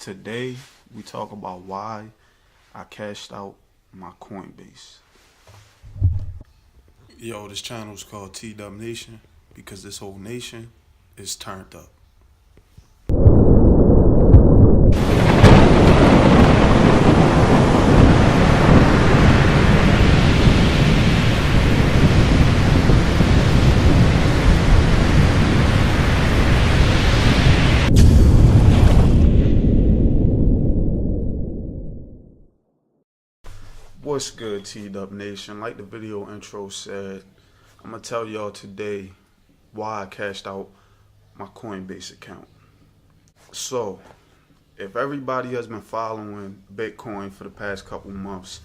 Today, we talk about why I cashed out my Coinbase. Yo, this channel is called Tdupnation because this whole nation is turned up. What's good, Tdupnation? Like the video intro said, I'm gonna tell y'all today why I cashed out my Coinbase account. So, if everybody has been following Bitcoin for the past couple months,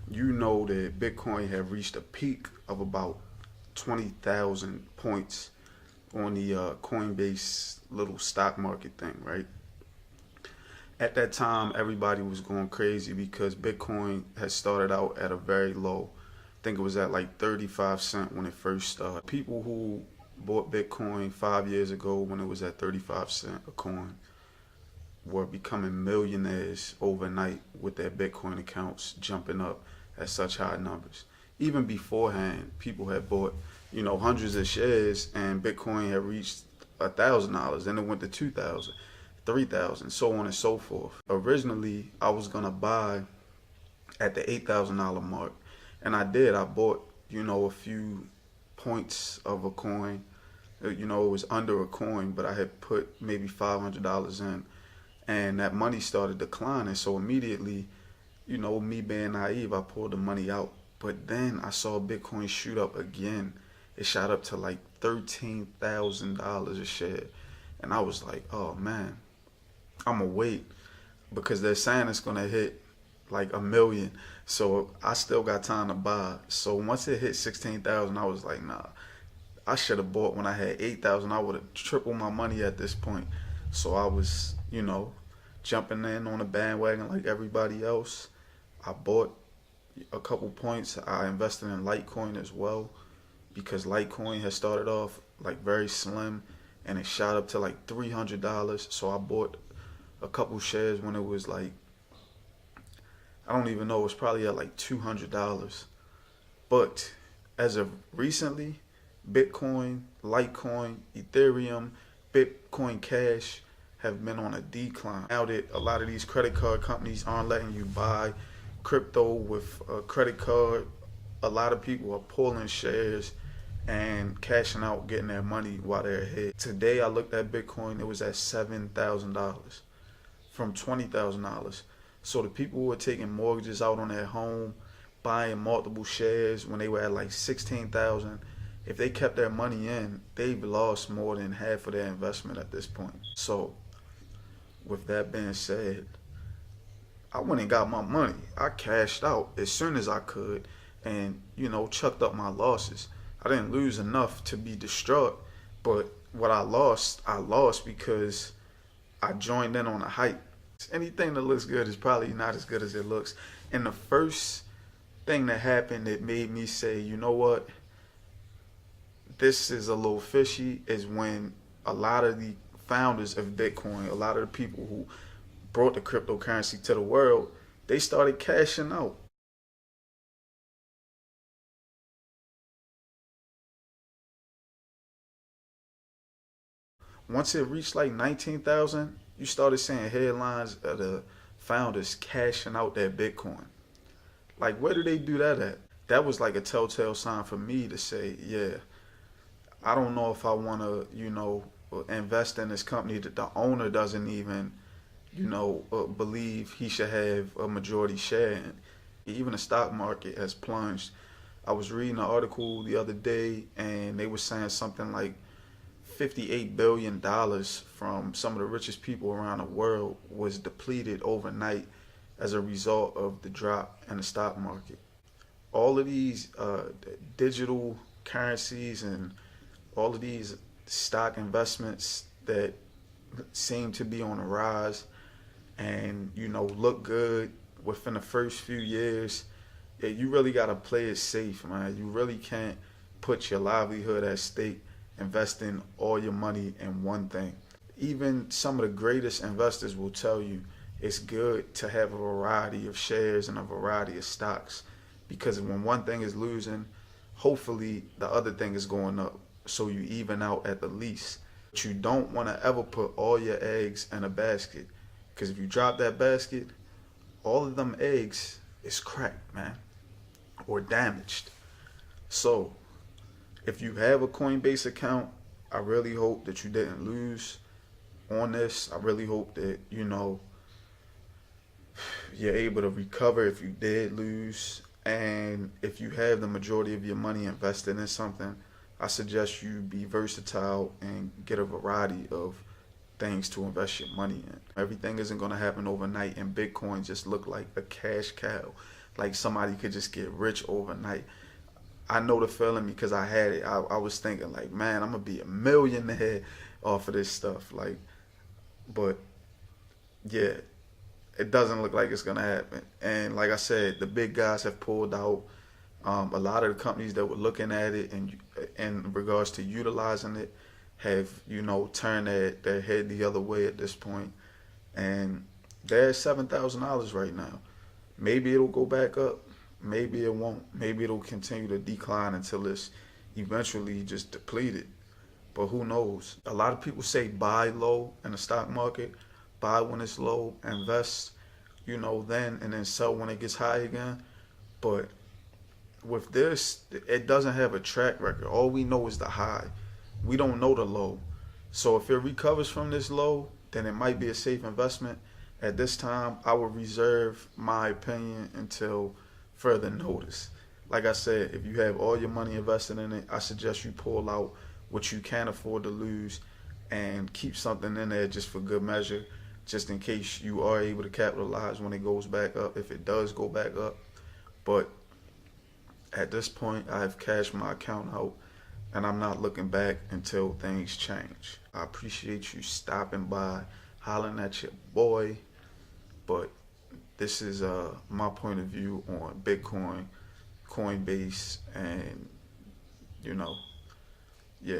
you know that Bitcoin had reached a peak of about 20,000 points on the Coinbase little stock market thing, right? At that time, everybody was going crazy because Bitcoin had started out at a very low. I think it was at like 35 cents when it first started. People who bought Bitcoin 5 years ago when it was at 35 cents a coin were becoming millionaires overnight with their Bitcoin accounts jumping up at such high numbers. Even beforehand, people had bought, hundreds of shares, and Bitcoin had reached $1,000, then it went to 2,000. 3,000, so on and so forth. Originally, I was gonna buy at the $8,000 mark, and I did. I bought, a few points of a coin. It was under a coin, but I had put maybe $500 in, and that money started declining. So immediately, me being naive, I pulled the money out. But then I saw Bitcoin shoot up again. It shot up to like $13,000 a share, and I was like, oh man, I'm gonna wait because they're saying it's gonna hit like 1 million, so I still got time to buy. So once it hit 16,000, I was like, nah, I should have bought when I had 8,000. I would have tripled my money at this point. So I was, jumping in on the bandwagon like everybody else. I bought a couple points. I invested in Litecoin as well because Litecoin has started off like very slim and it shot up to like $300. So I bought a couple shares when it was like, I don't even know, it was probably at like $200. But as of recently, Bitcoin, Litecoin, Ethereum, Bitcoin Cash have been on a decline. Now that a lot of these credit card companies aren't letting you buy crypto with a credit card, a lot of people are pulling shares and cashing out, getting their money while they're ahead. Today I looked at Bitcoin, it was at $7,000 from $20,000. So the people who were taking mortgages out on their home, buying multiple shares when they were at like 16,000, if they kept their money in, they've lost more than half of their investment at this point. So with that being said, I went and got my money. I cashed out as soon as I could and, chucked up my losses. I didn't lose enough to be distraught, but what I lost because I joined in on the hype. Anything that looks good is probably not as good as it looks. And the first thing that happened that made me say, you know what, this is a little fishy, is when a lot of the founders of Bitcoin, a lot of the people who brought the cryptocurrency to the world, they started cashing out. Once it reached like 19,000, you started seeing headlines of the founders cashing out their Bitcoin. Like, where do they do that at? That was like a telltale sign for me to say, yeah, I don't know if I want to, invest in this company that the owner doesn't even, believe he should have a majority share in. Even the stock market has plunged. I was reading an article the other day and they were saying something like $58 billion from some of the richest people around the world was depleted overnight as a result of the drop in the stock market. All of these digital currencies and all of these stock investments that seem to be on the rise and, look good within the first few years, you really got to play it safe, man. You really can't put your livelihood at stake investing all your money in one thing. Even some of the greatest investors will tell you it's good to have a variety of shares and a variety of stocks, because when one thing is losing, hopefully the other thing is going up, so you even out at the least. But you don't want to ever put all your eggs in a basket, because if you drop that basket, all of them eggs is cracked, man, or damaged. So if you have a Coinbase account, I really hope that you didn't lose on this. I really hope that, you're able to recover if you did lose. And if you have the majority of your money invested in something, I suggest you be versatile and get a variety of things to invest your money in. Everything isn't going to happen overnight, and Bitcoin just looked like a cash cow. Like somebody could just get rich overnight. I know the feeling because I had it. I was thinking like, man, I'm going to be a millionaire off of this stuff. Like, but yeah, it doesn't look like it's going to happen. And like I said, the big guys have pulled out. A lot of the companies that were looking at it and in regards to utilizing it have, turned their head the other way at this point. And they're at $7,000 right now. Maybe it'll go back up. Maybe it won't. Maybe it'll continue to decline until it's eventually just depleted. But who knows? A lot of people say buy low in the stock market, buy when it's low, invest, then, and then sell when it gets high again. But with this, it doesn't have a track record. All we know is the high. We don't know the low. So if it recovers from this low, then it might be a safe investment. At this time, I would reserve my opinion until further notice. Like I said, if you have all your money invested in it, I suggest you pull out what you can afford to lose and keep something in there just for good measure, just in case you are able to capitalize when it goes back up, if it does go back up. But at this point, I've cashed my account out, and I'm not looking back until things change. I appreciate you stopping by, hollering at your boy, but this is my point of view on Bitcoin, Coinbase, and, yeah.